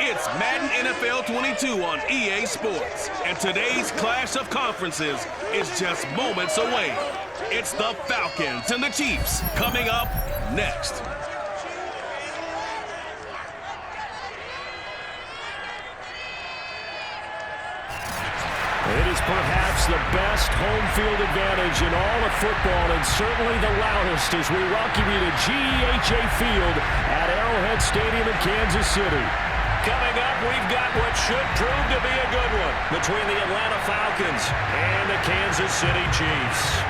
It's Madden NFL 22 on EA Sports, and today's clash of conferences is just moments away. It's the Falcons and the Chiefs coming up next. It is perhaps the best home field advantage in all of football, and certainly the loudest as we welcome you to GEHA Field at Arrowhead Stadium in Kansas City. Coming up, we've got what should prove to be a good one between the Atlanta Falcons and the Kansas City Chiefs.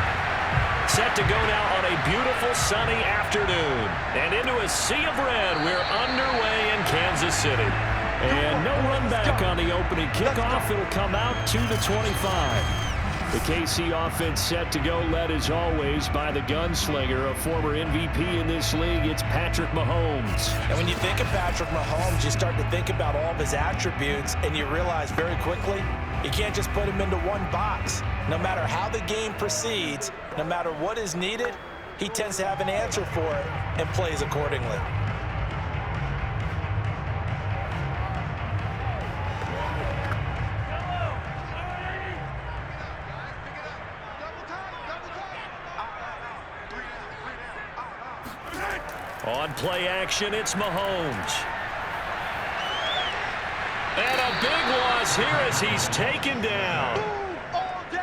Set to go now on a beautiful sunny afternoon. And into a sea of red, we're underway in Kansas City. And no run back on the opening kickoff. It'll come out to the 25. The KC offense set to go, led as always by the gunslinger, a former MVP in this league. It's Patrick Mahomes. And when you think of Patrick Mahomes, you start to think about all of his attributes, and you realize very quickly you can't just put him into one box. No matter how the game proceeds, no matter what is needed, he tends to have an answer for it and plays accordingly. On play action, it's Mahomes. And a big loss here as he's taken down.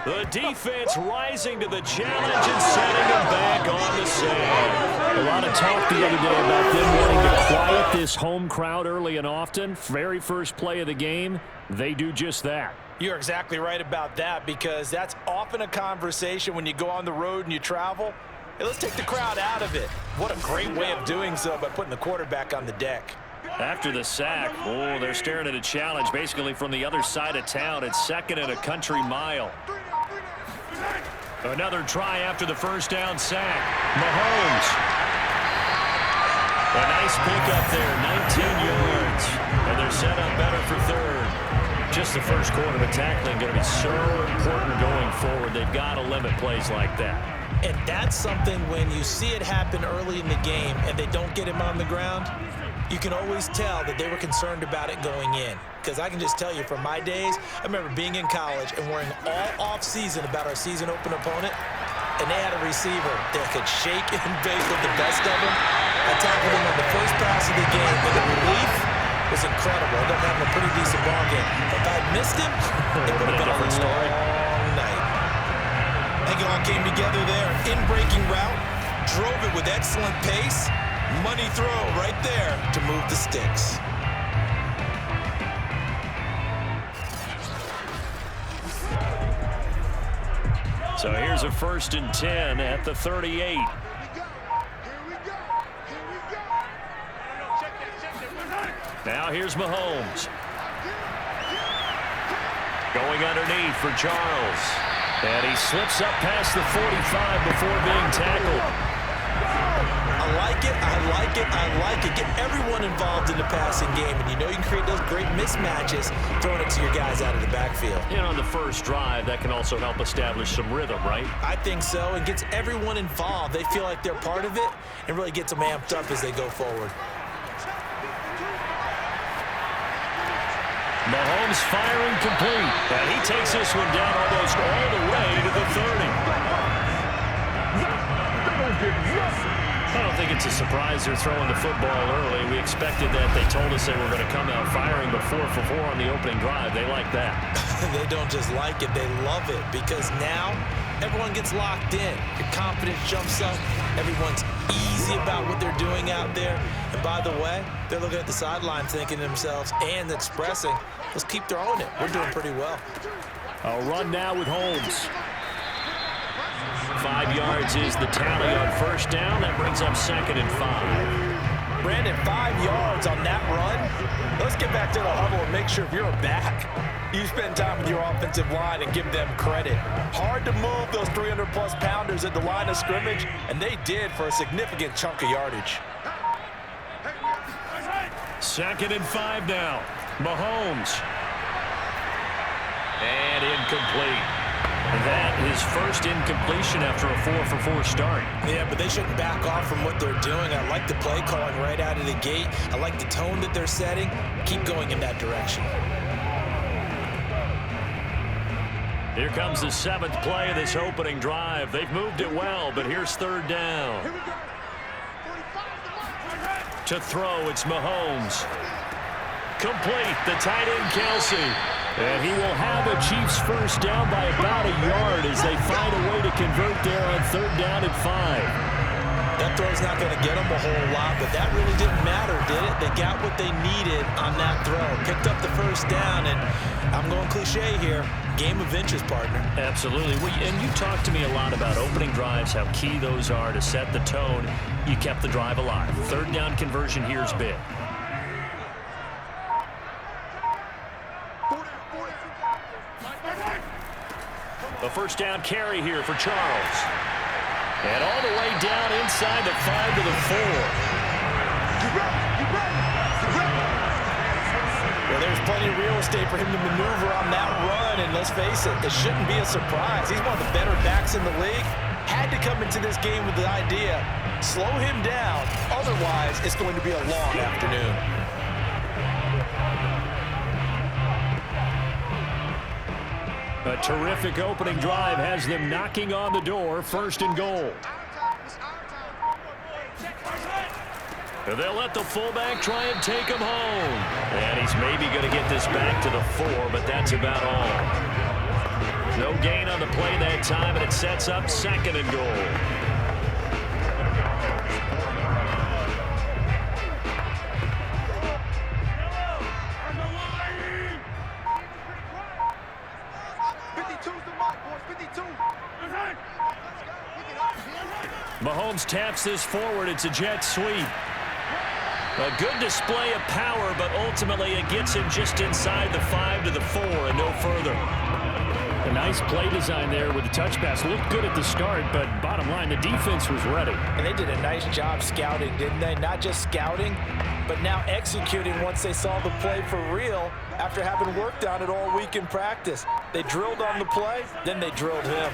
The defense rising to the challenge and sending him back on the sand. A lot of talk the other day about them wanting to quiet this home crowd early and often. Very first play of the game, they do just that. You're exactly right about that, because that's often a conversation when you go on the road and you travel. Hey, let's take the crowd out of it. What a great way of doing so by putting the quarterback on the deck. After the sack, they're staring at a challenge basically from the other side of town. It's second and a country mile. Another try after the first down sack. Mahomes. A nice pick up there, 19 yards. And they're set up better for third. Just the first quarter of tackling going to be so important going forward. They've got to limit plays like that. And that's something when you see it happen early in the game and they don't get him on the ground, you can always tell that they were concerned about it going in. Because I can just tell you from my days, I remember being in college and worrying all off-season about our season open opponent, and they had a receiver that could shake and bake with the best of them. I tackled him on the first pass of the game, and the relief was incredible. I ended up having a pretty decent ball game. If I'd missed him, it would have been a different story. I think it all came together there. In-breaking route, drove it with excellent pace. Money throw right there to move the sticks. So here's a 1st and 10 at the 38. Now here's Mahomes. Going underneath for Charles. And he slips up past the 45 before being tackled. I like it, I like it, I like it. Get everyone involved in the passing game, and you know you can create those great mismatches throwing it to your guys out of the backfield. And on the first drive, that can also help establish some rhythm, right? I think so. It gets everyone involved. They feel like they're part of it and really gets them amped up as they go forward. Mahomes firing complete. And he takes this one down almost all the way to the 30. I don't think it's a surprise they're throwing the football early. We expected that. They told us they were going to come out firing, but 4 for 4 on the opening drive. They like that. They don't just like it, they love it, because now everyone gets locked in. Your confidence jumps up. Everyone's easy about what they're doing out there. And by the way, they're looking at the sideline thinking to themselves and expressing, let's keep throwing it. We're doing pretty well. A run now with Holmes. 5 yards is the tally on first down. That brings up 2nd and 5. Brandon, 5 yards on that run. Let's get back to the huddle and make sure if you're a back, you spend time with your offensive line and give them credit. Hard to move those 300-plus pounders at the line of scrimmage, and they did for a significant chunk of yardage. 2nd and 5 now. Mahomes. And incomplete. That is first incompletion after a 4-for-4 start. Yeah, but they shouldn't back off from what they're doing. I like the play calling right out of the gate. I like the tone that they're setting. Keep going in that direction. Here comes the 7th play of this opening drive. They've moved it well, but here's 3rd down. To throw, it's Mahomes. Complete, the tight end Kelce. And he will have a Chiefs first down by about a yard as they find a way to convert there on 3rd down and 5. That throw's not going to get them a whole lot, but that really didn't matter, did it? They got what they needed on that throw. Picked up the first down, and I'm going cliche here. Game of inches, partner. Absolutely. And you talked to me a lot about opening drives, how key those are to set the tone. You kept the drive alive. 3rd down conversion here is big. A first down carry here for Charles. And all the way down inside the 5 to the 4. Well, there's plenty of real estate for him to maneuver on that run, and let's face it, it shouldn't be a surprise. He's one of the better backs in the league. Had to come into this game with the idea, slow him down, otherwise it's going to be a long afternoon. A terrific opening drive has them knocking on the door, 1st and goal. And they'll let the fullback try and take him home. And he's maybe going to get this back to the 4, but that's about all. No gain on the play that time, and it sets up 2nd and goal. Mahomes taps this forward. It's a jet sweep. A good display of power, but ultimately it gets him just inside the 5 to the 4 and no further. A nice play design there with the touch pass. Looked good at the start, but bottom line, the defense was ready. And they did a nice job scouting, didn't they? Not just scouting, but now executing once they saw the play for real after having worked on it all week in practice. They drilled on the play, then they drilled him.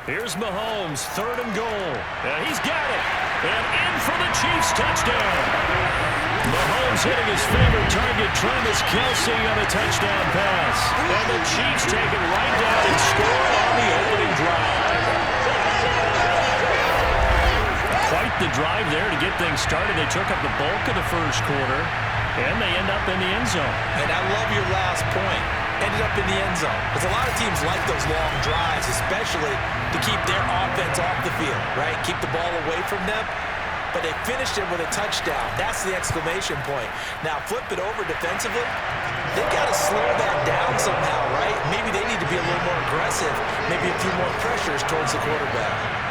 Here's Mahomes, 3rd and goal. And he's got it. And in for the Chiefs touchdown. Mahomes hitting his favorite target, Travis Kelce, on a touchdown pass. And the Chiefs take it right down and score on the opening drive. Quite the drive there to get things started. They took up the bulk of the first quarter, and they end up in the end zone. And I love your last point. Ended up in the end zone. Because a lot of teams like those long drives, especially to keep their offense off the field, right? Keep the ball away from them. But they finished it with a touchdown. That's the exclamation point. Now, flip it over defensively. They got to slow that down somehow, right? Maybe they need to be a little more aggressive. Maybe a few more pressures towards the quarterback.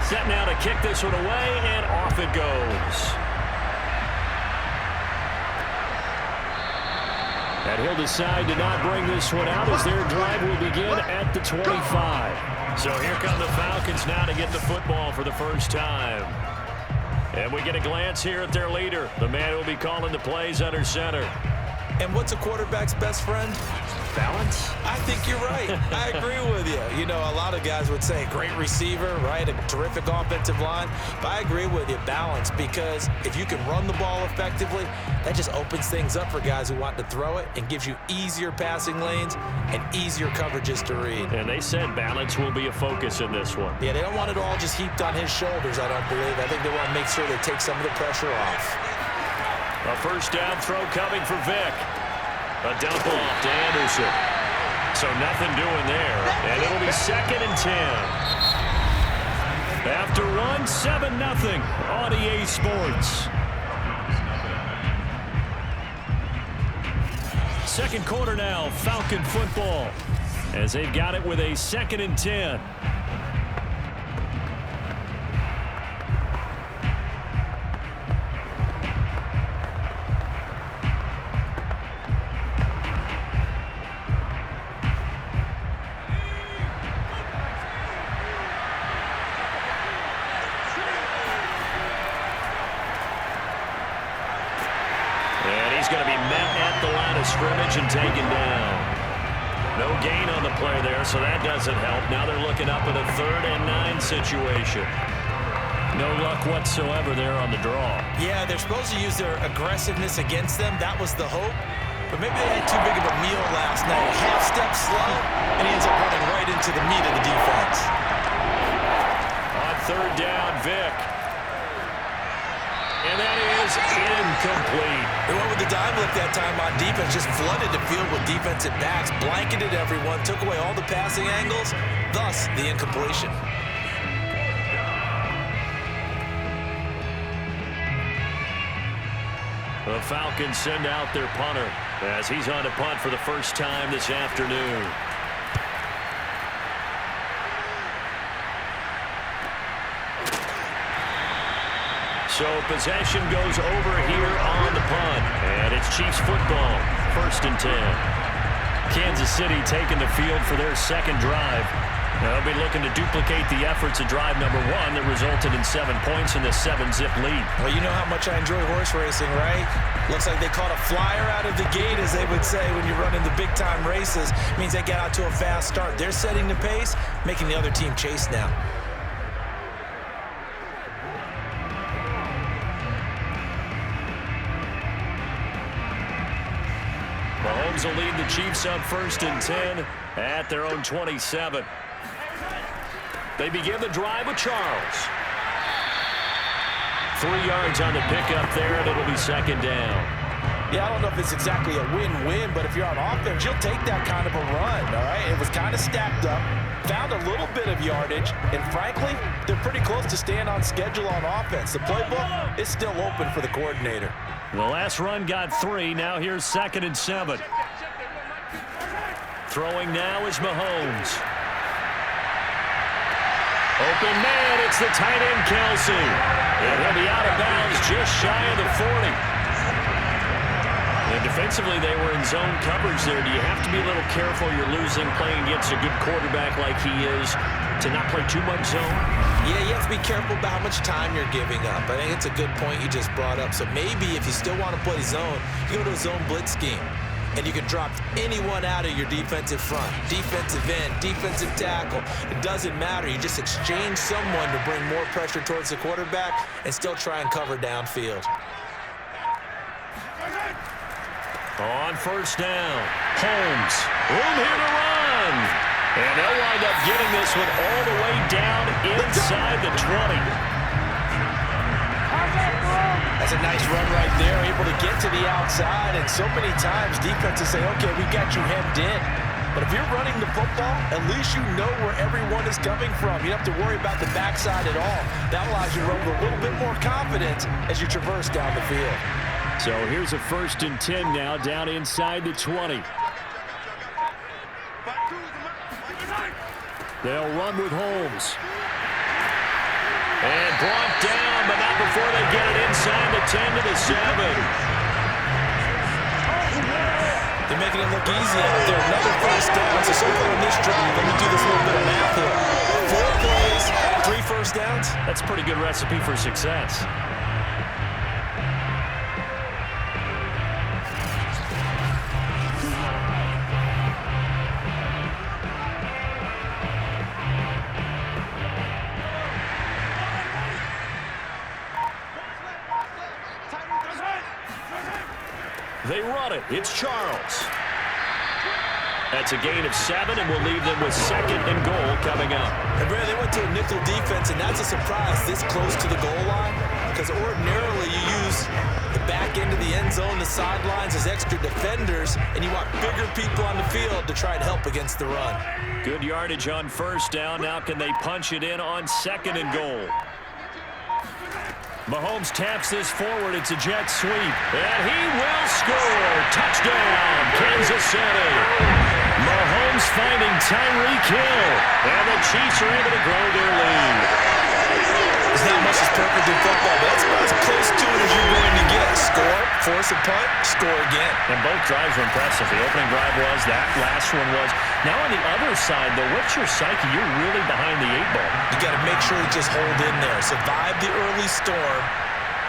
Set now to kick this one away, and off it goes. And he'll decide to not bring this one out as their drive will begin at the 25. So here come the Falcons now to get the football for the first time. And we get a glance here at their leader, the man who will be calling the plays under center. And what's a quarterback's best friend? Balance? I think you're right. I agree with you. You know, a lot of guys would say great receiver, right? A terrific offensive line. But I agree with you, balance, because if you can run the ball effectively, that just opens things up for guys who want to throw it and gives you easier passing lanes and easier coverages to read. And they said balance will be a focus in this one. Yeah, they don't want it all just heaped on his shoulders, I don't believe. I think they want to make sure they take some of the pressure off. A first down throw coming for Vick. A dump off to Anderson. So nothing doing there. And it'll be 2nd and 10. After one, 7-0 on EA Sports. Second quarter now, Falcon football. as they've got it with a 2nd and 10. He's going to be met at the line of scrimmage and taken down. No gain on the play there, so that doesn't help. Now they're looking up at a 3rd and 9 situation. No luck whatsoever there on the draw. Yeah, they're supposed to use their aggressiveness against them. That was the hope. But maybe they had too big of a meal last night. A half step slow, and he ends up running right into the meat of the defense. On 3rd down, Vick. And that is incomplete. They went with the dime look that time on defense, just flooded the field with defensive backs, blanketed everyone, took away all the passing angles, thus the incompletion. The Falcons send out their punter as he's on to punt for the first time this afternoon. So possession goes over here on the punt. And it's Chiefs football, 1st and 10. Kansas City taking the field for their 2nd drive. They'll be looking to duplicate the efforts of drive number 1 that resulted in 7 points in the 7-zip lead. Well, you know how much I enjoy horse racing, right? Looks like they caught a flyer out of the gate, as they would say when you run in the big-time races. It means they get out to a fast start. They're setting the pace, making the other team chase now. Mahomes will lead the Chiefs up 1st and 10 at their own 27. They begin the drive with Charles. 3 yards on the pickup there, and it'll be 2nd down. Yeah, I don't know if it's exactly a win-win, but if you're on offense, you'll take that kind of a run, all right? It was kind of stacked up, found a little bit of yardage, and frankly, they're pretty close to staying on schedule on offense. The playbook is still open for the coordinator. The last run got 3. Now here's 2nd and 7. Throwing now is Mahomes. Open man, it's the tight end Kelce. And he'll be out of bounds just shy of the 40. And defensively, they were in zone coverage there. Do you have to be a little careful you're losing playing against a good quarterback like he is to not play too much zone? Yeah, you have to be careful about how much time you're giving up. I think it's a good point you just brought up. So maybe if you still want to play zone, you go to a zone blitz scheme. And you can drop anyone out of your defensive front, defensive end, defensive tackle. It doesn't matter. You just exchange someone to bring more pressure towards the quarterback and still try and cover downfield. On 1st down, Holmes, room here to run. And they'll wind up getting this one all the way down inside the 20. That's a nice run right there, able to get to the outside, and so many times defenses say, okay, we got you hemmed in. But if you're running the football, at least you know where everyone is coming from. You don't have to worry about the backside at all. That allows you to run with a little bit more confidence as you traverse down the field. So here's a 1st and 10 now, down inside the 20. They'll run with Holmes. And brought down, but not before they get it inside the 10 to the 7. They're making it look easy out there. Another 1st down. So far in this drive, let me do this little bit of math here. 4 plays, 3 1st downs. That's a pretty good recipe for success. They run it. It's Charles. That's a gain of 7, and we'll leave them with 2nd and goal coming up. And Brad, they went to a nickel defense, and that's a surprise this close to the goal line, because ordinarily you use the back end of the end zone, the sidelines as extra defenders, and you want bigger people on the field to try and help against the run. Good yardage on 1st down. Now can they punch it in on 2nd and goal? Mahomes taps this forward. It's a jet sweep. And he will score. Touchdown, Kansas City. Mahomes Mahomes finding Tyreek Hill. And the Chiefs are able to grow their lead. There's not much that's perfect in football, but that's about as close to it as you're going to get. Score, force a punt, score again. And both drives were impressive. The opening drive was, that last one was. Now on the other side, though, what's your psyche? You're really behind the 8-ball. You got to make sure you just hold in there. Survive the early storm,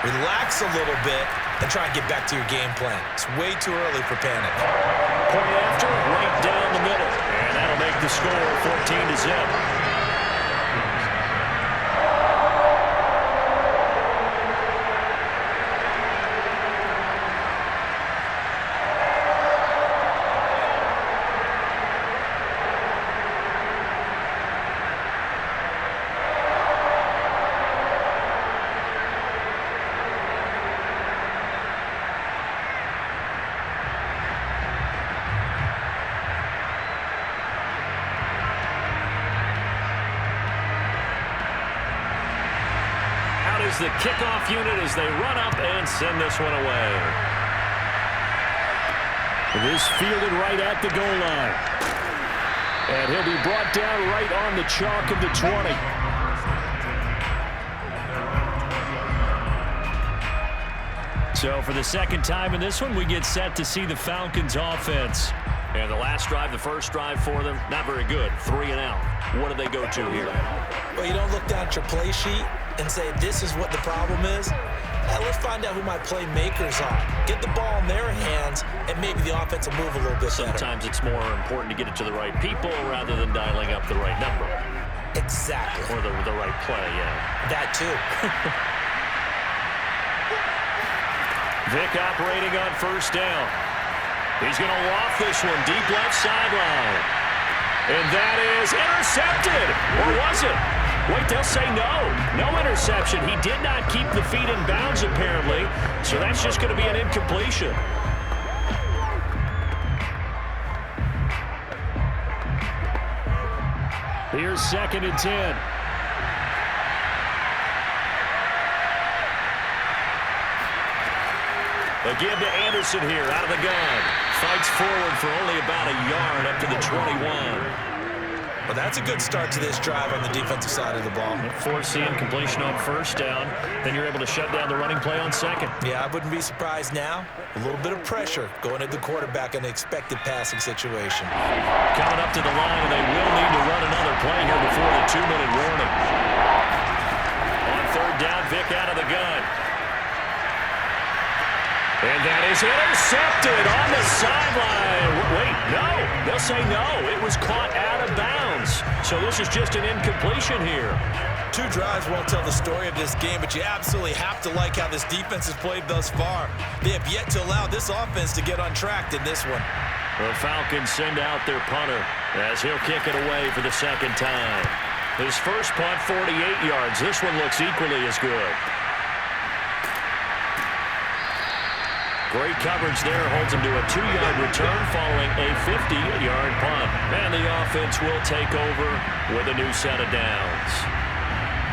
relax a little bit, and try and get back to your game plan. It's way too early for panic. Point after, right down the middle. And that'll make the score 14-0. The kickoff unit as they run up and send this one away. This fielded right at the goal line. And he'll be brought down right on the chalk of the 20. So for the second time in this one, we get set to see the Falcons offense. And the last drive, the first drive for them, not very good. 3 and out. What do they go to here? Well, you don't look down at your play sheet and say, this is what the problem is. Let's find out who my playmakers are. Get the ball in their hands, and maybe the offense will move a little bit better. Sometimes it's more important to get it to the right people rather than dialing up the right number. Exactly. Or the right play, yeah. That too. Vick operating on first down. He's going to loft this one deep left sideline. And that is intercepted. Or was it? Wait, they'll say no. No interception. He did not keep the feet in bounds, apparently. So that's just going to be an incompletion. Here's 2nd and 10. A give to Anderson here out of the gun. Fights forward for only about a yard up to the 21. Well, that's a good start to this drive on the defensive side of the ball. Forcing completion on first down. Then you're able to shut down the running play on second. Yeah, I wouldn't be surprised now. A little bit of pressure going at the quarterback in an expected passing situation. Coming up to the line, and they will need to run another play here before the 2-minute warning. On 3rd down, Vick out of the gun. And that is intercepted on the sideline. Wait, no. They'll say no. It was caught out of bounds. So this is just an incompletion here. 2 drives won't tell the story of this game, but you absolutely have to like how this defense has played thus far. They have yet to allow this offense to get untracked in this one. The Falcons send out their punter as he'll kick it away for the 2nd time. His first punt, 48 yards. This one looks equally as good. Great coverage there, holds him to a 2-yard return following a 50-yard punt. And the offense will take over with a new set of downs.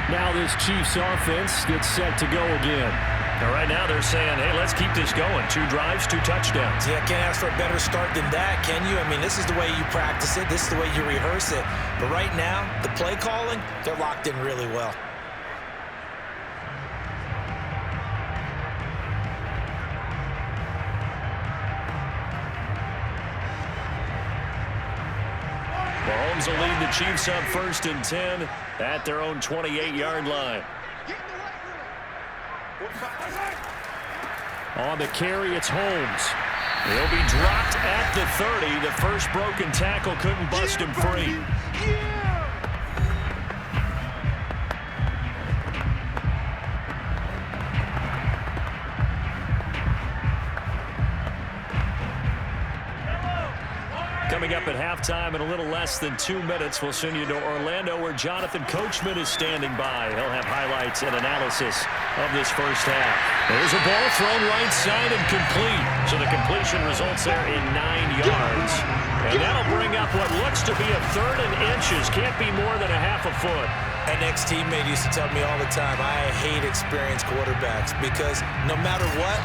Now this Chiefs offense gets set to go again. Now right now they're saying, hey, let's keep this going. 2 drives, 2 touchdowns. Yeah, can't ask for a better start than that, can you? I mean, this is the way you practice it. This is the way you rehearse it. But right now, the play calling, they're locked in really well. Holmes will lead the Chiefs up 1st and 10 at their own 28-yard line. On the carry, it's Holmes. He'll be dropped at the 30. The first broken tackle couldn't bust him free. Coming up at halftime in a little less than 2 minutes, we'll send you to Orlando where Jonathan Coachman is standing by. He'll have highlights and analysis of this first half. There's a ball thrown right side and complete. So the completion results there in 9 yards. And that'll bring up what looks to be a 3rd and inches. Can't be more than a half a foot. An ex-teammate used to tell me all the time, I hate experienced quarterbacks because no matter what,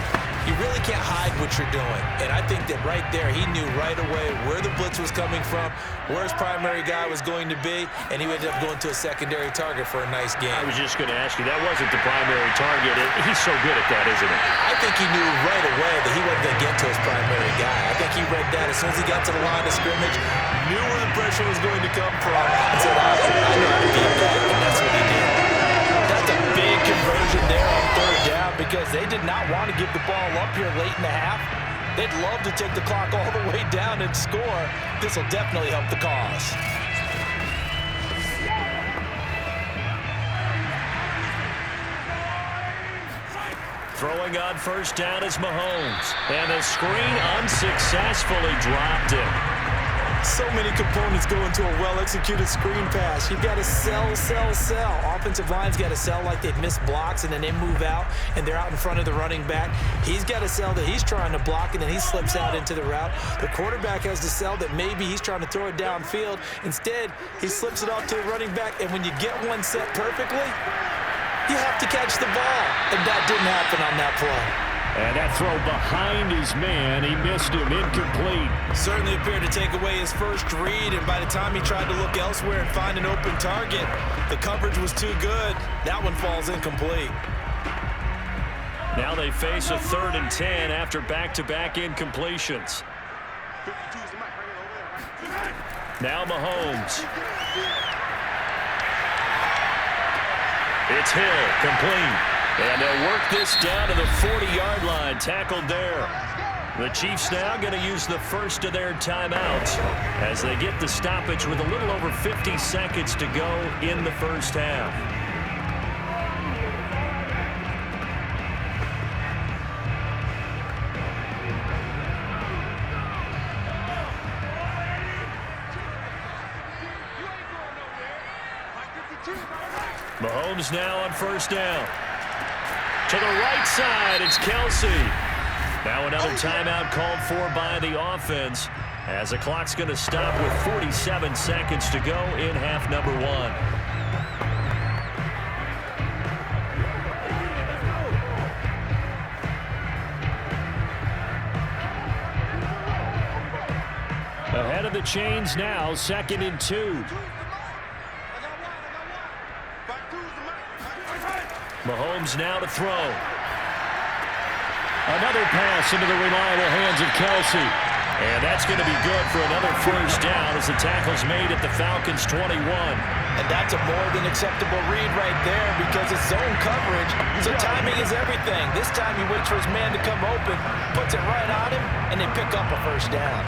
You really can't hide what you're doing. And I think that right there, he knew right away where the blitz was coming from, where his primary guy was going to be, and he ended up going to a secondary target for a nice game. I was just going to ask you, that wasn't the primary target. He's so good at that, isn't he? I think he knew right away that he wasn't going to get to his primary guy. I think he read that as soon as he got to the line of scrimmage, knew where the pressure was going to come from, and said, I know how to beat that, and that's what he did. That's a big conversion there on third down because they did not want to give the ball up here late in the half. They'd love to take the clock all the way down and score. This will definitely help the cause. Throwing on first down is Mahomes. And the screen unsuccessfully dropped it. So many components go into a well-executed screen pass. You've got to sell. Offensive line's got to sell like they've missed blocks, and then they move out, and they're out in front of the running back. He's got to sell that he's trying to block, and then he slips out into the route. The quarterback has to sell that maybe he's trying to throw it downfield. Instead, he slips it off to the running back, and when you get one set perfectly, you have to catch the ball, and that didn't happen on that play. And that throw behind his man, he missed him, incomplete. Certainly appeared to take away his first read, and by the time he tried to look elsewhere and find an open target, the coverage was too good. That one falls incomplete. Now they face a 3rd and 10 after back-to-back incompletions. Now Mahomes. It's Hill, complete. And they'll work this down to the 40-yard line, tackled there. The Chiefs now going to use the first of their timeouts as they get the stoppage with a little over 50 seconds to go in the first half. Mahomes now on first down. To the right side, it's Kelce. Now another timeout called for by the offense as the clock's going to stop with 47 seconds to go in half number 1. Ahead of the chains now, 2nd and 2. Mahomes now to throw. Another pass into the reliable hands of Kelce. And that's going to be good for another first down as the tackle's made at the Falcons' 21. And that's a more than acceptable read right there because it's zone coverage, so timing is everything. This time he waits for his man to come open, puts it right on him, and they pick up a first down.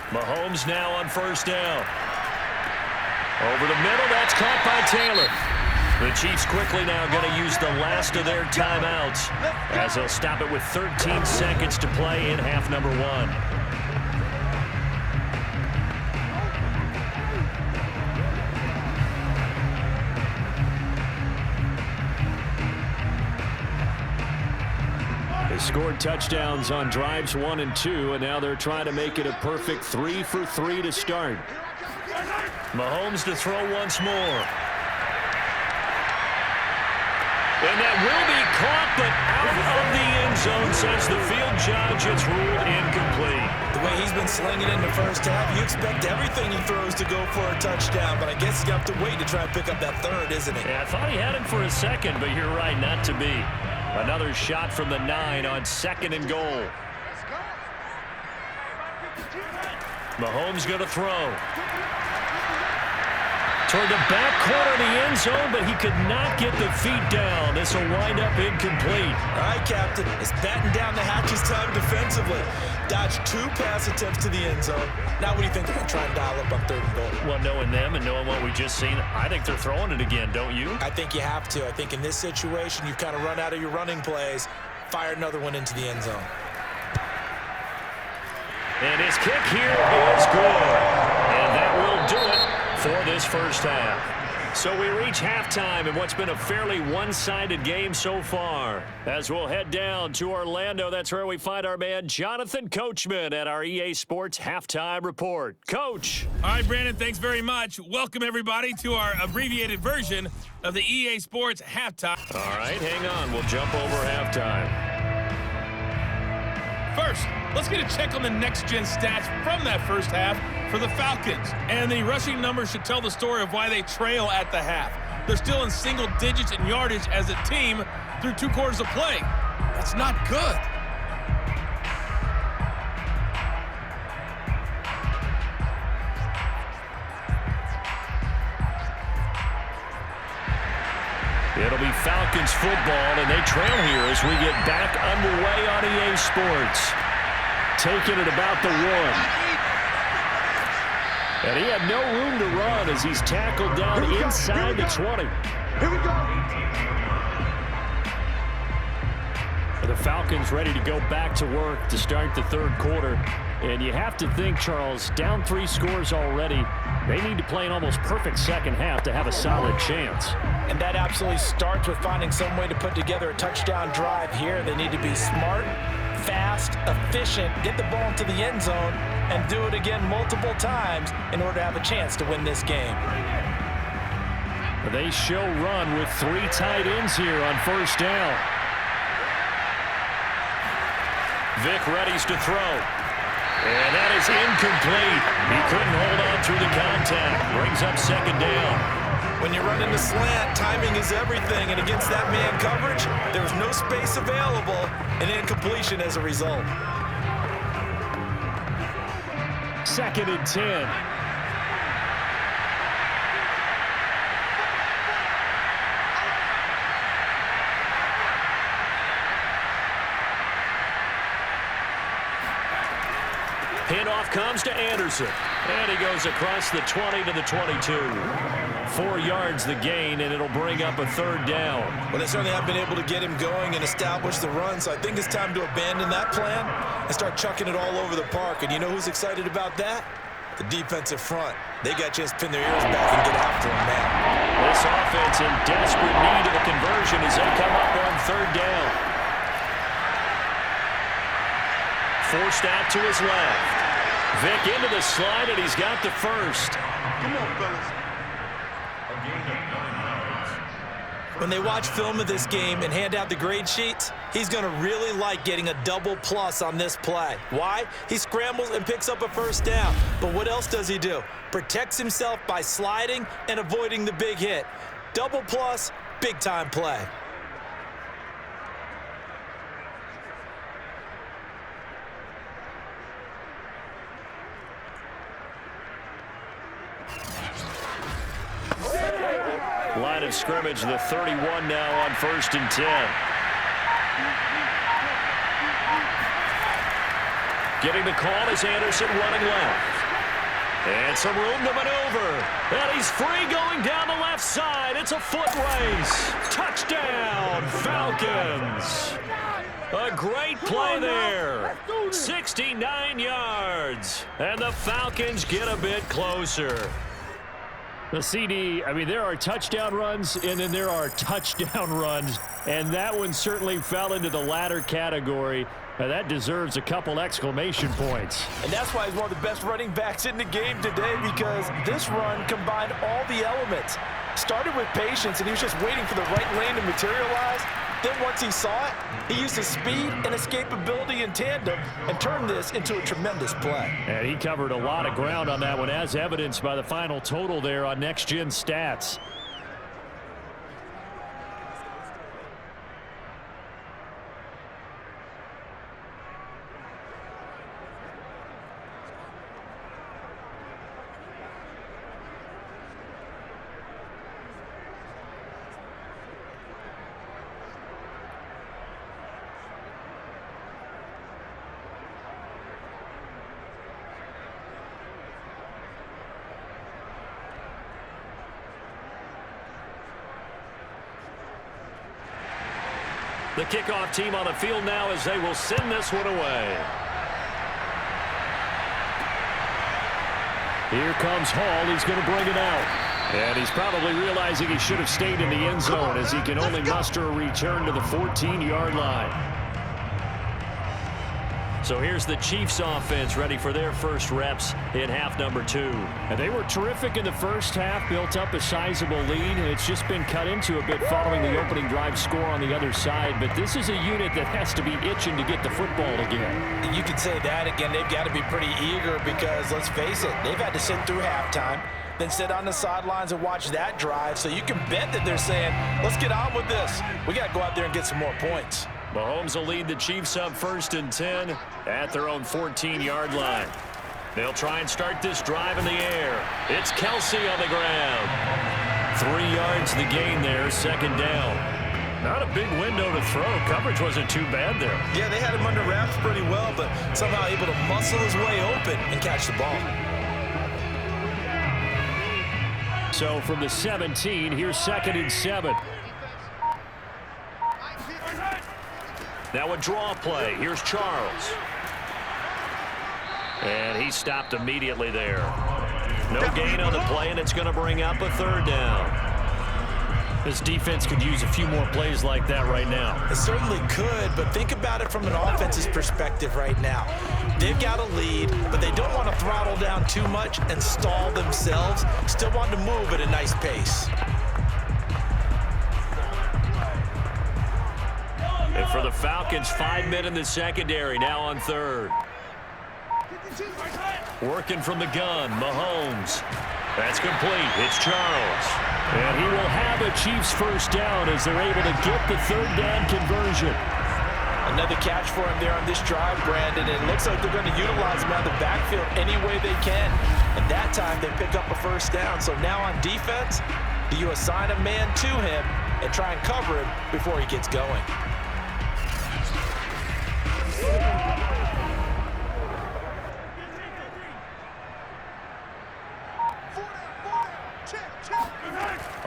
Mahomes now on first down. Over the middle, that's caught by Taylor. The Chiefs quickly now going to use the last of their timeouts as they'll stop it with 13 seconds to play in half number 1. Scored touchdowns on drives 1 and 2, and now they're trying to make it a perfect 3 for 3 to start. Mahomes to throw once more. And that will be caught, but out of the end zone, says the field judge. It's ruled incomplete. The way he's been slinging in the first half, you expect everything he throws to go for a touchdown, but I guess he's got to wait to try and pick up that third, isn't he? Yeah, I thought he had him for a second, but you're right, not to be. Another shot from the 9 on 2nd and goal. Mahomes going to throw. Toward the back corner of the end zone, but he could not get the feet down. This will wind up incomplete. All right, Captain. It's batting down the hatches time defensively. Dodged 2 pass attempts to the end zone. Now what do you think they're going to try and dial up on 3rd and goal? Well, knowing them and knowing what we just seen, I think they're throwing it again, don't you? I think you have to. I think in this situation, you've kind of run out of your running plays. Fire another one into the end zone. And his kick here is good. And that will do it for this first half. So we reach halftime in what's been a fairly one-sided game so far. As we'll head down to Orlando, that's where we find our man Jonathan Coachman at our EA Sports Halftime Report. Coach. All right, Brandon, thanks very much. Welcome, everybody, to our abbreviated version of the EA Sports Halftime. All right, hang on. We'll jump over halftime. First, let's get a check on the next-gen stats from that first half for the Falcons. And the rushing numbers should tell the story of why they trail at the half. They're still in single digits in yardage as a team through 2 quarters of play. That's not good. It'll be Falcons football, and they trail here as we get back underway on EA Sports. Taking it about the 1. And he had no room to run as he's tackled down inside the 20. Here we go. The Falcons ready to go back to work to start the 3rd quarter. And you have to think, Charles, down 3 scores already. They need to play an almost perfect second half to have a solid chance. And that absolutely starts with finding some way to put together a touchdown drive here. They need to be smart, fast, efficient, get the ball into the end zone, and do it again multiple times in order to have a chance to win this game. They show run with 3 tight ends here on first down. Vick readies to throw. And that is incomplete. He couldn't hold on through the contact. Brings up second down. When you run into slant, timing is everything. And against that man coverage, there's no space available. And incompletion as a result. 2nd and 10. Handoff comes to Anderson. And he goes across the 20 to the 22. 4 yards the gain, and it'll bring up a 3rd down. Well, they certainly have been able to get him going and establish the run, so I think it's time to abandon that plan and start chucking it all over the park. And you know who's excited about that? The defensive front. They got a chance to pin their ears back and get after him now. This offense in desperate need of a conversion as they come up on 3rd down. Forced out to his left. Vick into the slide, and he's got the 1st. Come on, fellas. When they watch film of this game and hand out the grade sheets, he's going to really like getting a double plus on this play. Why? He scrambles and picks up a 1st down. But what else does he do? Protects himself by sliding and avoiding the big hit. Double plus, big-time play. Line of scrimmage, the 31 now on 1st and 10. Getting the call is Anderson running left. And some room to maneuver. And he's free going down the left side. It's a foot race. Touchdown, Falcons. A great play there. 69 yards. And the Falcons get a bit closer. The CD, I mean, there are touchdown runs, and then there are touchdown runs, and that one certainly fell into the latter category. That deserves a couple exclamation points. And that's why he's one of the best running backs in the game today, because this run combined all the elements. Started with patience, and he was just waiting for the right lane to materialize. Then once he saw it, he used his speed and escapability in tandem and turned this into a tremendous play. And he covered a lot of ground on that one, as evidenced by the final total there on next-gen stats. The kickoff team on the field now as they will send this one away. Here comes Hall. He's going to bring it out. And he's probably realizing he should have stayed in the end zone as he can only muster a return to the 14-yard line. So here's the Chiefs offense ready for their first reps in half number 2. And they were terrific in the first half, built up a sizable lead, and it's just been cut into a bit following the opening drive score on the other side. But this is a unit that has to be itching to get the football again. You can say that again. They've got to be pretty eager because, let's face it, they've had to sit through halftime, then sit on the sidelines and watch that drive. So you can bet that they're saying, let's get on with this. We got to go out there and get some more points. Mahomes will lead the Chiefs up 1st and 10 at their own 14-yard line. They'll try and start this drive in the air. It's Kelce on the ground. 3 yards the gain there, 2nd down. Not a big window to throw. Coverage wasn't too bad there. Yeah, they had him under wraps pretty well, but somehow able to muscle his way open and catch the ball. So from the 17, here's 2nd and 7. Now a draw play. Here's Charles. And he stopped immediately there. No gain on the play, and it's going to bring up a 3rd down. This defense could use a few more plays like that right now. It certainly could, but think about it from an offense's perspective right now. They've got a lead, but they don't want to throttle down too much and stall themselves. Still want to move at a nice pace. And for the Falcons, 5 men in the secondary, now on 3rd. Working from the gun, Mahomes. That's complete. It's Charles. And he will have a Chiefs first down as they're able to get the 3rd down conversion. Another catch for him there on this drive, Brandon. And it looks like they're going to utilize him out of the backfield any way they can. And that time they pick up a first down. So now on defense, do you assign a man to him and try and cover him before he gets going?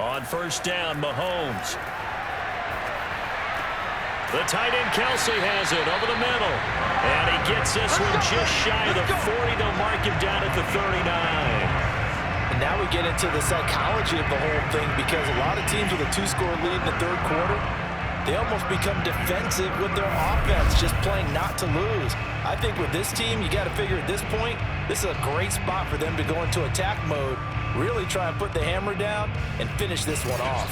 On 1st down, Mahomes. The tight end Kelce has it over the middle. And he gets this one just shy of the 40. They'll mark him down at the 39. And now we get into the psychology of the whole thing, because a lot of teams with a 2-score lead in the 3rd quarter, they almost become defensive with their offense, just playing not to lose. I think with this team, you got to figure at this point, this is a great spot for them to go into attack mode, really try and put the hammer down and finish this one off.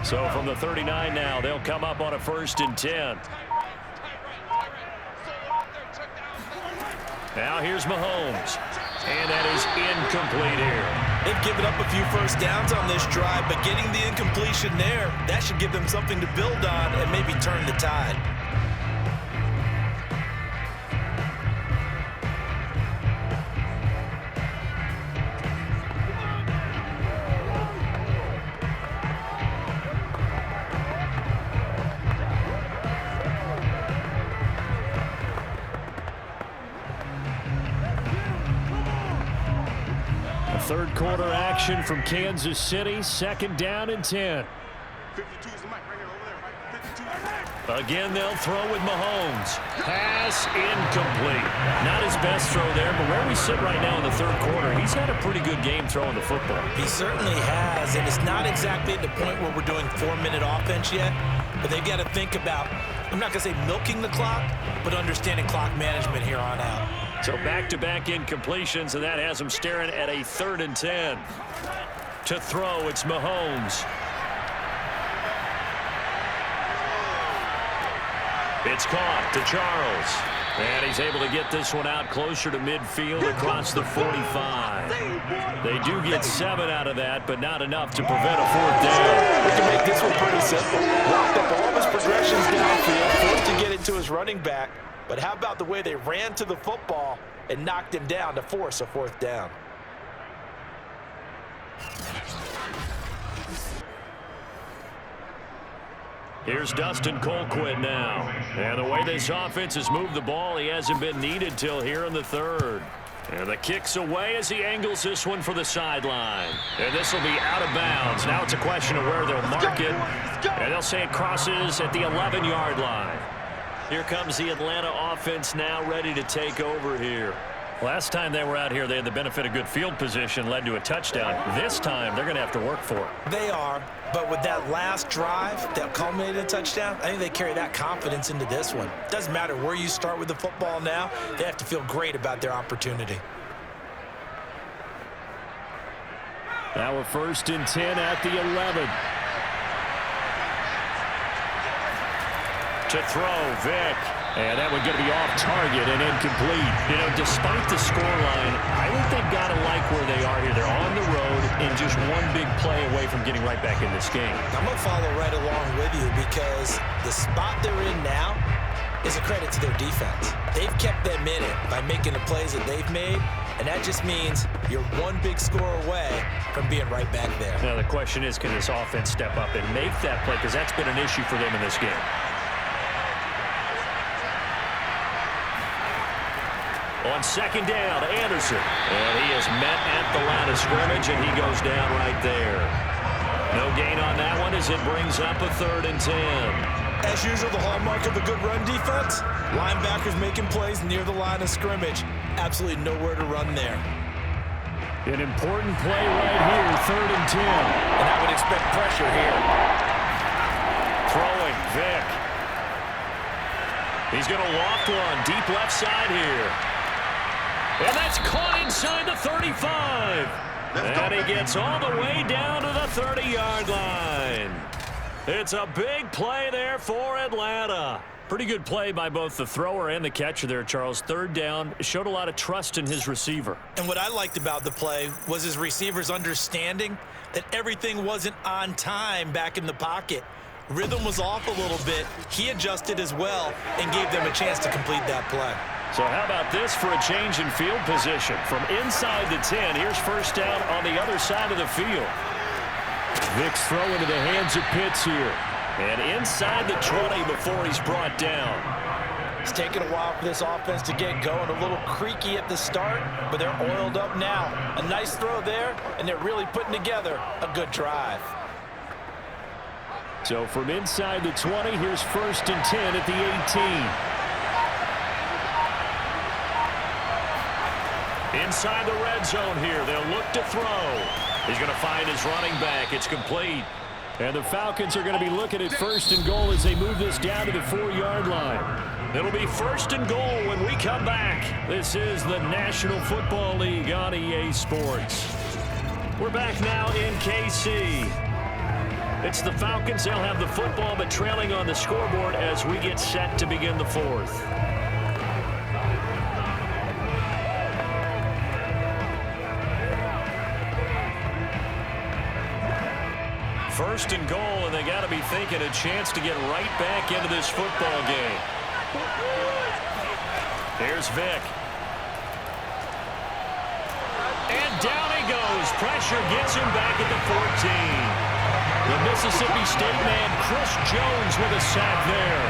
So from the 39 now, they'll come up on a 1st and 10. Now here's Mahomes. And that is incomplete here. They've given up a few first downs on this drive, but getting the incompletion there, that should give them something to build on and maybe turn the tide. Third quarter action from Kansas City. 2nd down and 10. 52 is the mic right here, over there, right? 52. Again, they'll throw with Mahomes. Pass incomplete. Not his best throw there, but where we sit right now in the 3rd quarter, he's had a pretty good game throwing the football. He certainly has, and it's not exactly at the point where we're doing 4-minute offense yet, but they've got to think about, I'm not going to say milking the clock, but understanding clock management here on out. So back-to-back incompletions, and that has him staring at a 3rd and 10. To throw, it's Mahomes. It's caught to Charles. And he's able to get this one out closer to midfield across the 45. They do get 7 out of that, but not enough to prevent a 4th down. We can make this one pretty simple. Locked up all of his progressions downfield, forced to get it to his running back. But how about the way they ran to the football and knocked him down to force a 4th down? Here's Dustin Colquitt now. And the way this offense has moved the ball, he hasn't been needed till here in the 3rd. And the kick's away as he angles this one for the sideline. And this will be out of bounds. Now it's a question of where they'll mark it. And they'll say it crosses at the 11-yard line. Here comes the Atlanta offense now ready to take over here. Last time they were out here, they had the benefit of good field position, led to a touchdown. This time, they're going to have to work for it. They are, but with that last drive that culminated in a touchdown, I think they carry that confidence into this one. Doesn't matter where you start with the football now, they have to feel great about their opportunity. Now we're 1st and 10 at the 11. To throw, Vick. And that one going to be off target and incomplete. You know, despite the scoreline, I think they've got to like where they are here. They're on the road and just one big play away from getting right back in this game. I'm going to follow right along with you because the spot they're in now is a credit to their defense. They've kept them in it by making the plays that they've made, and that just means you're one big score away from being right back there. Now, the question is, can this offense step up and make that play? Because that's been an issue for them in this game. On 2nd down, Anderson. And he is met at the line of scrimmage, and he goes down right there. No gain on that one as it brings up a 3rd and 10. As usual, the hallmark of a good run defense, linebackers making plays near the line of scrimmage. Absolutely nowhere to run there. An important play right here, 3rd and 10. And I would expect pressure here. Throwing, Vick. He's going to loft one deep left side here. And that's caught inside the 35. And he gets all the way down to the 30-yard line. It's a big play there for Atlanta. Pretty good play by both the thrower and the catcher there, Charles. 3rd down, showed a lot of trust in his receiver. And what I liked about the play was his receiver's understanding that everything wasn't on time back in the pocket. Rhythm was off a little bit. He adjusted as well and gave them a chance to complete that play. So how about this for a change in field position? From inside the 10, here's 1st down on the other side of the field. Vick's throw into the hands of Pitts here. And inside the 20 before he's brought down. It's taken a while for this offense to get going. A little creaky at the start, but they're oiled up now. A nice throw there, and they're really putting together a good drive. So from inside the 20, here's 1st and 10 at the 18. Inside the red zone here, they'll look to throw. He's going to find his running back. It's complete. And the Falcons are going to be looking at 1st and goal as they move this down to the 4-yard line. It'll be 1st and goal when we come back. This is the National Football League on EA Sports. We're back now in KC. It's the Falcons. They'll have the football, but trailing on the scoreboard as we get set to begin the 4th. 1st and goal, and they got to be thinking a chance to get right back into this football game. Here's Vick. And down he goes. Pressure gets him back at the 14. The Mississippi State man, Chris Jones, with a sack there.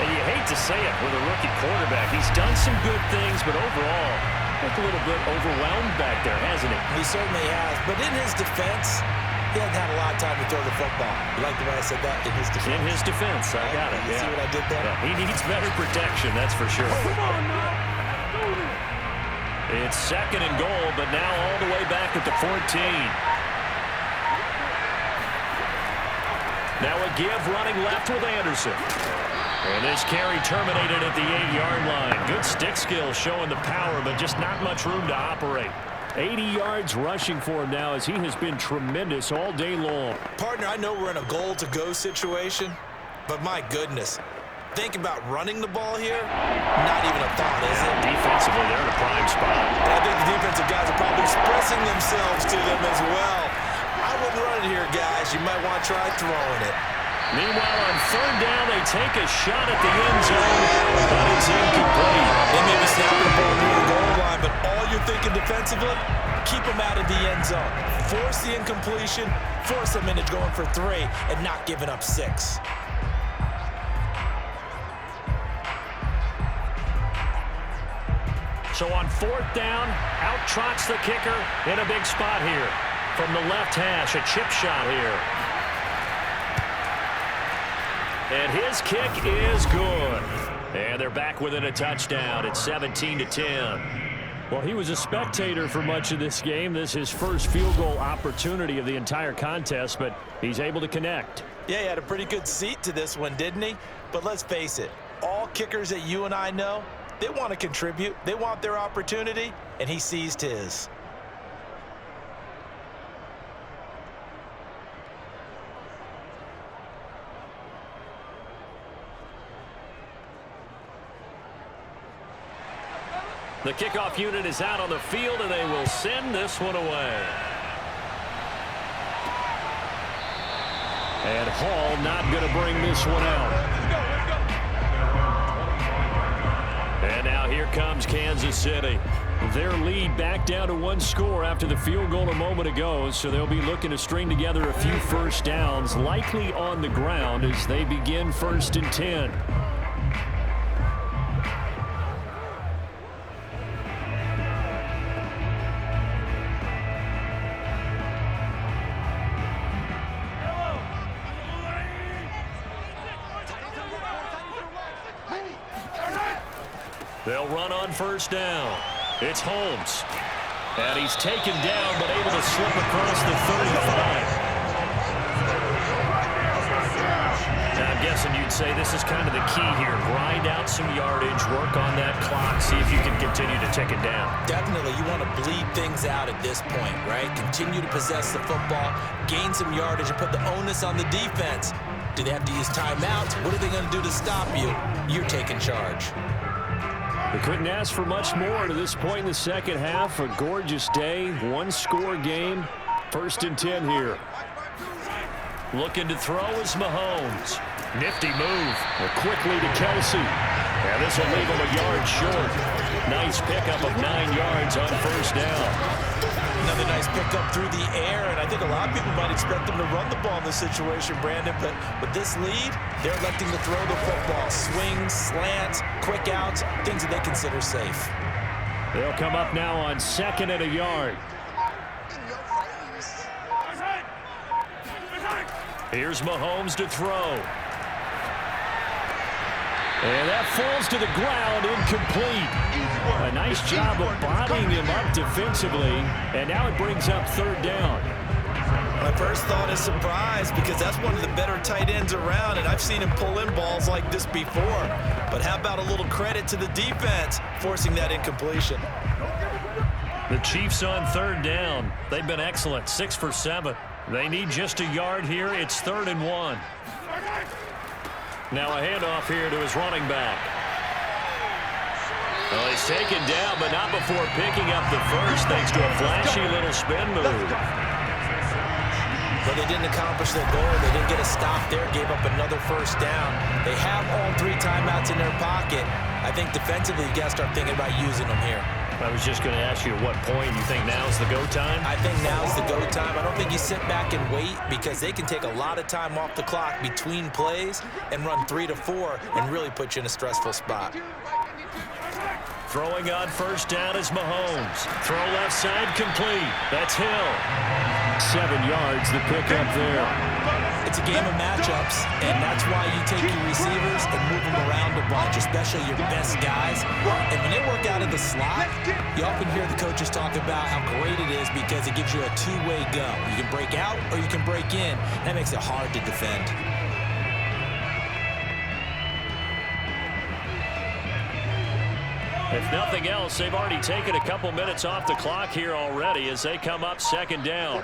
And you hate to say it with a rookie quarterback. He's done some good things, but overall, looked a little bit overwhelmed back there, hasn't he? He certainly has. But in his defense, he hasn't had a lot of time to throw the football. You like the way I said that? In his defense. In his defense, I got it. You see what I did there? Yeah, he needs better protection, that's for sure. It's 2nd and goal, but now all the way back at the 14. Now a give running left with Anderson. And this carry terminated at the 8-yard line. Good stick skill showing the power, but just not much room to operate. 80 yards rushing for him now as he has been tremendous all day long. Partner, I know we're in a goal-to-go situation, but my goodness. Think about running the ball here. Not even a thought, is it? Defensively, they're in a prime spot. And I think the defensive guys are probably expressing themselves to them as well. I wouldn't run it here, guys. You might want to try throwing it. Meanwhile, on 3rd down, they take a shot at the end zone, but it's incomplete. They may be snapping the ball near the goal line, but all you're thinking defensively, keep them out of the end zone. Force the incompletion, force them into going for 3, and not giving up 6. So on 4th down, out trots the kicker in a big spot here. From the left hash, a chip shot here. And his kick is good. And they're back within a touchdown. It's 17-10. Well, he was a spectator for much of this game. This is his first field goal opportunity of the entire contest, but he's able to connect. Yeah, he had a pretty good seat to this one, didn't he? But let's face it, all kickers that you and I know, they want to contribute. They want their opportunity, and he seized his. The kickoff unit is out on the field, and they will send this one away. And Hall not going to bring this one out. And now here comes Kansas City. Their lead back down to 1 score after the field goal a moment ago, so they'll be looking to string together a few first downs, likely on the ground as they begin 1st and 10. They'll run on 1st down. It's Holmes. And he's taken down, but able to slip across the 35. Now, I'm guessing you'd say this is kind of the key here. Grind out some yardage, work on that clock, see if you can continue to tick it down. Definitely, you want to bleed things out at this point, right? Continue to possess the football, gain some yardage, and put the onus on the defense. Do they have to use timeouts? What are they going to do to stop you? You're taking charge. They couldn't ask for much more to this point in the second half. A gorgeous day, 1-score game, 1st and 10 here. Looking to throw is Mahomes. Nifty move. Quickly to Kelce. And this will leave him a yard short. Nice pickup of 9 yards on 1st down. Another nice pickup through the air, and I think a lot of people might expect them to run the ball in this situation, Brandon, but with this lead, they're electing to throw the football. Swings, slants, quick outs, things that they consider safe. They'll come up now on 2nd and a yard. Here's Mahomes to throw. And that falls to the ground, incomplete. A nice job of bodying him up defensively, and now it brings up 3rd down. My first thought is surprise, because that's one of the better tight ends around, and I've seen him pull in balls like this before. But how about a little credit to the defense forcing that incompletion? The Chiefs on 3rd down. They've been excellent, 6 for 7. They need just a yard here. It's 3rd and 1. Now a handoff here to his running back. Well, he's taken down, but not before picking up the first, thanks to a flashy little spin move. But they didn't accomplish their goal. They didn't get a stop there, gave up another 1st down. They have all 3 timeouts in their pocket. I think defensively, you got to start thinking about using them here. I was just going to ask you at what point you think now's the go time? I think now's the go time. I don't think you sit back and wait, because they can take a lot of time off the clock between plays and run 3 to 4 and really put you in a stressful spot. Throwing on 1st down is Mahomes. Throw left side complete. That's Hill. 7 yards, the pickup there. It's a game of matchups, and that's why you take your receivers and move them around a bunch, especially your best guys. And when they work out of the slot, you often hear the coaches talk about how great it is because it gives you a 2-way go. You can break out or you can break in. That makes it hard to defend. If nothing else, they've already taken a couple minutes off the clock here already as they come up 2nd down.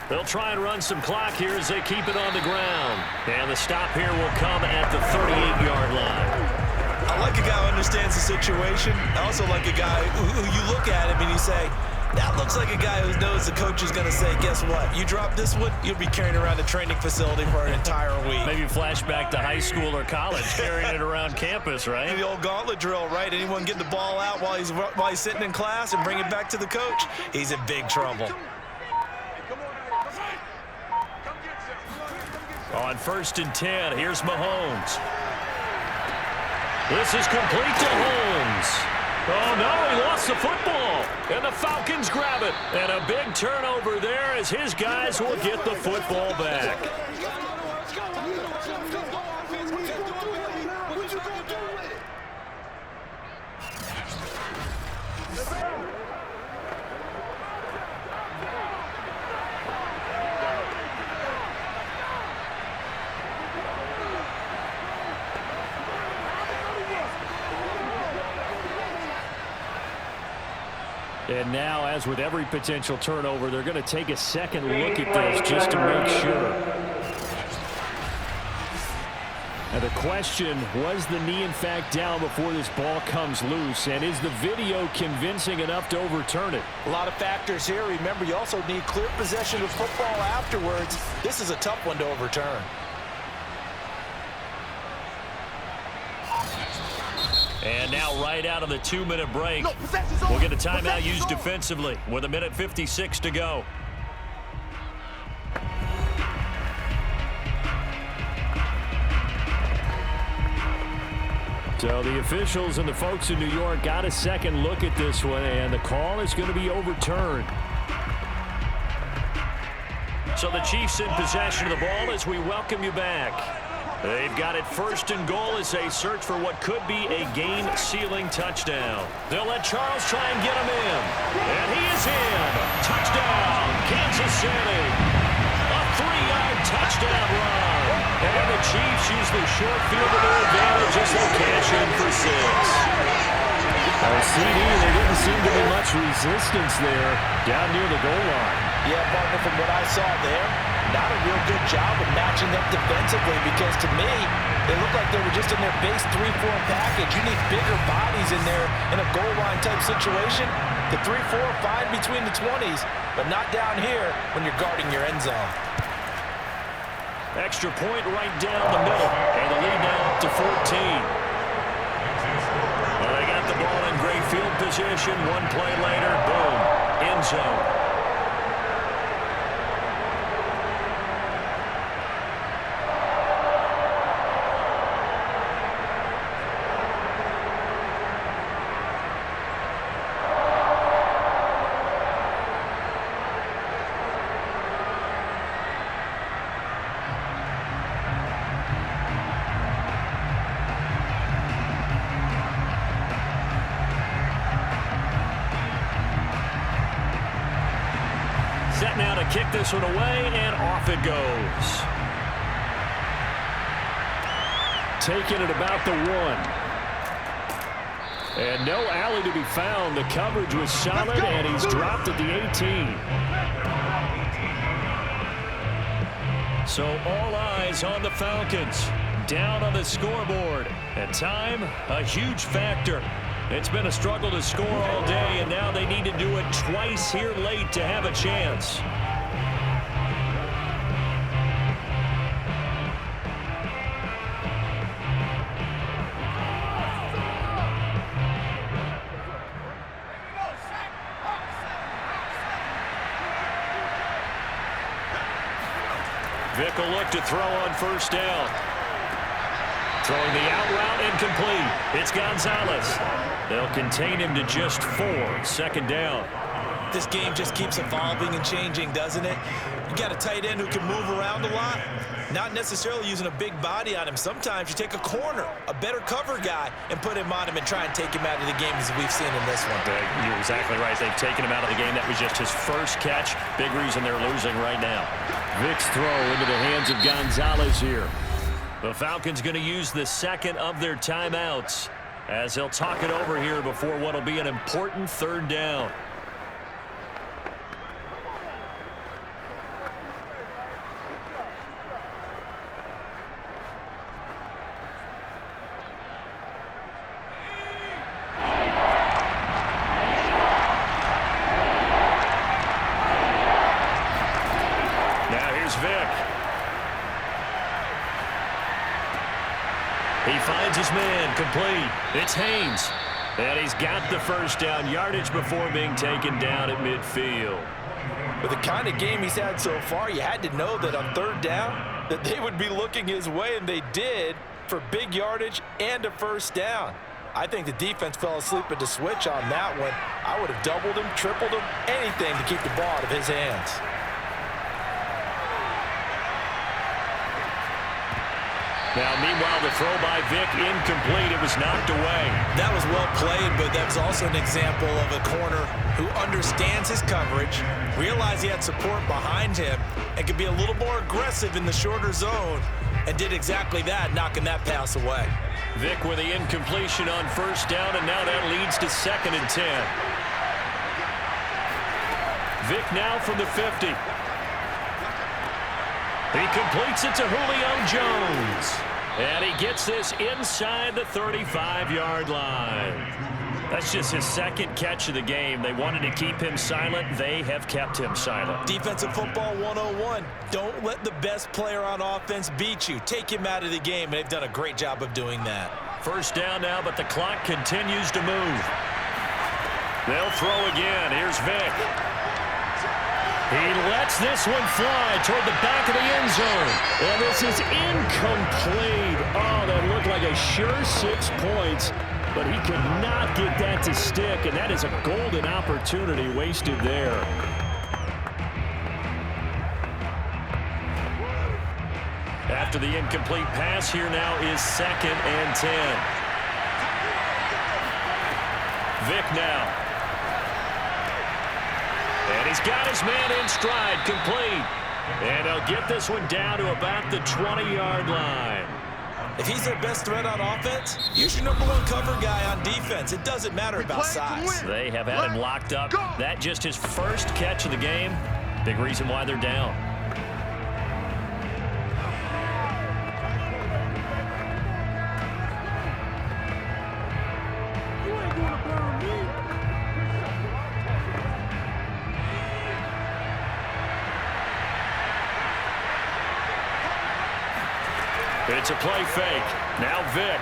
They'll try and run some clock here as they keep it on the ground. And the stop here will come at the 38-yard line. I like a guy who understands the situation. I also like a guy who you look at him and you say, that looks like a guy who knows the coach is going to say, guess what? You drop this one, you'll be carrying around a training facility for an entire week. Maybe flashback to high school or college, carrying it around campus, right? The old gauntlet drill, right? Anyone get the ball out while he's sitting in class and bring it back to the coach? He's in big trouble. On 1st and 10, here's Mahomes. This is complete to Holmes. Oh, no, he lost the football. And the Falcons grab it. And a big turnover there as his guys will get the football back. And now, as with every potential turnover, they're going to take a second look at this just to make sure. And the question, was the knee in fact down before this ball comes loose? And is the video convincing enough to overturn it? A lot of factors here. Remember, you also need clear possession of football afterwards. This is a tough one to overturn. And now right out of the 2-minute break, we'll get a timeout used defensively with 1:56 to go. So the officials and the folks in New York got a second look at this one, and the call is going to be overturned. So the Chiefs in possession of the ball as we welcome you back. They've got it first and goal as they search for what could be a game-sealing touchdown. They'll let Charles try and get him in. And he is in. Touchdown, Kansas City. A 3-yard touchdown run. And the Chiefs use the short field to their advantage as they cash in for 6. CD, there didn't seem to be much resistance there down near the goal line. Yeah, partner, from what I saw there, not a real good job of matching up defensively, because to me, they look like they were just in their base 3-4 package. You need bigger bodies in there in a goal line type situation. The 3-4 fine between the 20s, but not down here when you're guarding your end zone. Extra point right down the middle, and the lead now up to 14. Well, they got the ball in great field position. One play later, boom, end zone. Set now to kick this one away, and off it goes. Taking it about the 1. And no alley to be found. The coverage was solid, and he's dropped at the 18. So all eyes on the Falcons. Down on the scoreboard. And time, a huge factor. It's been a struggle to score all day, and now they need to do it twice here late to have a chance. Vick will look to throw on first down. Throwing the out route incomplete. It's Gonzalez. They'll contain him to just 4. Second down. This game just keeps evolving and changing, doesn't it? You got a tight end who can move around a lot, not necessarily using a big body on him. Sometimes you take a corner, a better cover guy, and put him on him and try and take him out of the game, as we've seen in this one. You're exactly right. They've taken him out of the game. That was just his first catch. Big reason they're losing right now. Vick's throw into the hands of Gonzalez here. The Falcons going to use the second of their timeouts as they'll talk it over here before what will be an important third down. Now here's Vick. He finds his man, complete. It's Haynes. And he's got the first down, yardage before being taken down at midfield. With the kind of game he's had so far, you had to know that on third down that they would be looking his way, and they did, for big yardage and a first down. I think the defense fell asleep at the switch on that one. I would have doubled him, tripled him, anything to keep the ball out of his hands. Now, meanwhile, the throw by Vick incomplete. It was knocked away. That was well played, but that was also an example of a corner who understands his coverage, realized he had support behind him, and could be a little more aggressive in the shorter zone, and did exactly that, knocking that pass away. Vick with the incompletion on first down, and now that leads to 2nd and 10. Vick now from the 50. He completes it to Julio Jones. And he gets this inside the 35-yard line. That's just his 2nd catch of the game. They wanted to keep him silent. They have kept him silent. Defensive football 101. Don't let the best player on offense beat you. Take him out of the game, and they've done a great job of doing that. First down now, but the clock continues to move. They'll throw again. Here's Vick. He lets this one fly toward the back of the end zone. And this is incomplete. Oh, that looked like a sure 6 points. But he could not get that to stick. And that is a golden opportunity wasted there. After the incomplete pass, here now is 2nd and 10. Vick now. And he's got his man in stride, complete. And he'll get this one down to about the 20-yard line. If he's their best threat on offense, use your #1 cover guy on defense. It doesn't matter about size. They have had him locked up. That just his first catch of the game. Big reason why they're down. It's a play fake. Now Vick.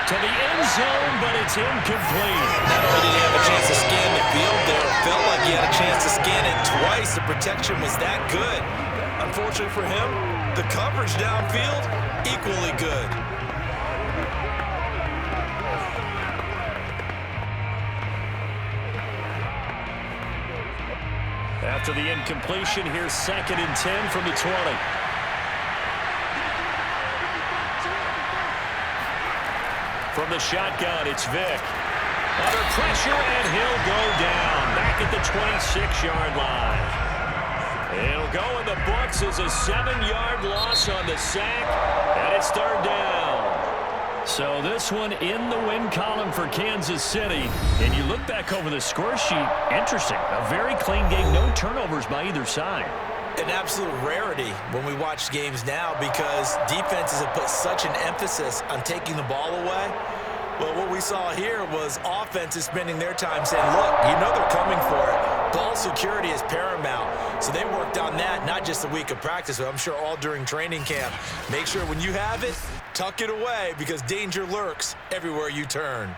To the end zone, but it's incomplete. Not only did he have a chance to scan the field there, it felt like he had a chance to scan it twice. The protection was that good. Unfortunately for him, the coverage downfield, equally good. After the incompletion, here's 2nd and 10 from the 20. From the shotgun, it's Vick. Under pressure, and he'll go down. Back at the 26-yard line. It'll go in the books as a 7-yard loss on the sack, and it's 3rd down. So this one in the win column for Kansas City. And you look back over the score sheet, interesting. A very clean game, no turnovers by either side. An absolute rarity when we watch games now because defenses have put such an emphasis on taking the ball away. Well, what we saw here was offenses spending their time saying, look, you know they're coming for it. Ball security is paramount. So they worked on that, not just a week of practice, but I'm sure all during training camp. Make sure when you have it, tuck it away because danger lurks everywhere you turn.